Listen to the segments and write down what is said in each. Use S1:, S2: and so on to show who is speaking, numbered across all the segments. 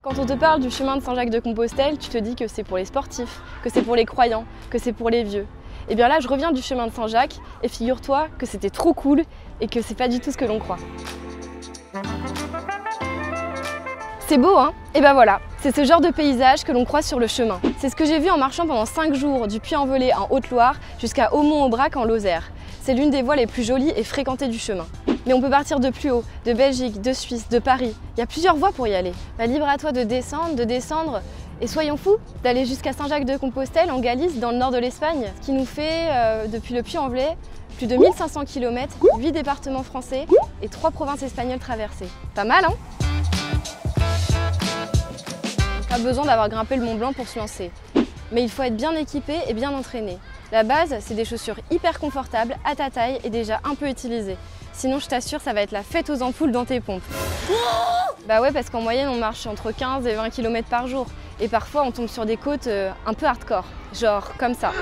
S1: Quand on te parle du chemin de Saint-Jacques-de-Compostelle, tu te dis que c'est pour les sportifs, que c'est pour les croyants, que c'est pour les vieux. Et bien là, je reviens du chemin de Saint-Jacques et figure-toi que c'était trop cool et que c'est pas du tout ce que l'on croit. C'est beau, hein? Et ben voilà, c'est ce genre de paysage que l'on croise sur le chemin. C'est ce que j'ai vu en marchant pendant 5 jours du Puy-en-Velay en Haute-Loire jusqu'à Aumont-Aubrac en Lozère. C'est l'une des voies les plus jolies et fréquentées du chemin. Mais on peut partir de plus haut, de Belgique, de Suisse, de Paris. Il y a plusieurs voies pour y aller. Bah, libre à toi de descendre, et soyons fous, d'aller jusqu'à Saint-Jacques-de-Compostelle en Galice, dans le nord de l'Espagne, ce qui nous fait, depuis le Puy-en-Velay, plus de 1500 km, 8 départements français et 3 provinces espagnoles traversées. Pas mal, hein? Pas besoin d'avoir grimpé le Mont Blanc pour se lancer. Mais il faut être bien équipé et bien entraîné. La base, c'est des chaussures hyper confortables, à ta taille et déjà un peu utilisées. Sinon, je t'assure, ça va être la fête aux ampoules dans tes pompes. Bah ouais, parce qu'en moyenne, on marche entre 15 et 20 km par jour. Et parfois, on tombe sur des côtes un peu hardcore, genre comme ça.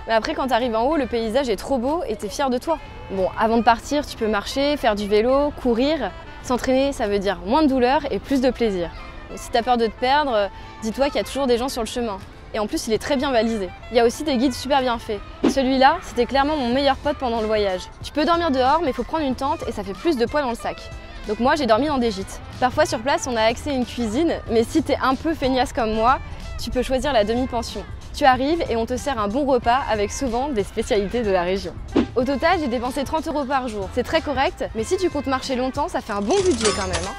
S1: Mais après, quand t'arrives en haut, le paysage est trop beau et t'es fier de toi. Bon, avant de partir, tu peux marcher, faire du vélo, courir. S'entraîner, ça veut dire moins de douleur et plus de plaisir. Si t'as peur de te perdre, dis-toi qu'il y a toujours des gens sur le chemin. Et en plus, il est très bien balisé. Il y a aussi des guides super bien faits. Celui-là, c'était clairement mon meilleur pote pendant le voyage. Tu peux dormir dehors, mais il faut prendre une tente et ça fait plus de poids dans le sac. Donc moi, j'ai dormi dans des gîtes. Parfois, sur place, on a accès à une cuisine, mais si t'es un peu feignasse comme moi, tu peux choisir la demi-pension. Tu arrives et on te sert un bon repas avec souvent des spécialités de la région. Au total, j'ai dépensé 30 € par jour. C'est très correct, mais si tu comptes marcher longtemps, ça fait un bon budget quand même, hein.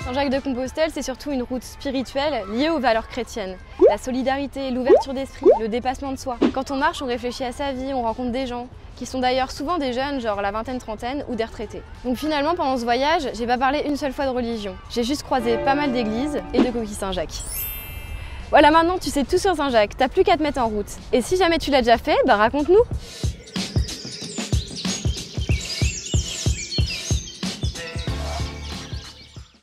S1: Saint-Jacques-de-Compostelle, c'est surtout une route spirituelle liée aux valeurs chrétiennes. La solidarité, l'ouverture d'esprit, le dépassement de soi. Quand on marche, on réfléchit à sa vie, on rencontre des gens, qui sont d'ailleurs souvent des jeunes, genre la vingtaine-trentaine, ou des retraités. Donc finalement, pendant ce voyage, j'ai pas parlé une seule fois de religion. J'ai juste croisé pas mal d'églises et de coquilles Saint-Jacques. Voilà, maintenant tu sais tout sur Saint-Jacques, t'as plus qu'à te mettre en route. Et si jamais tu l'as déjà fait, bah raconte-nous!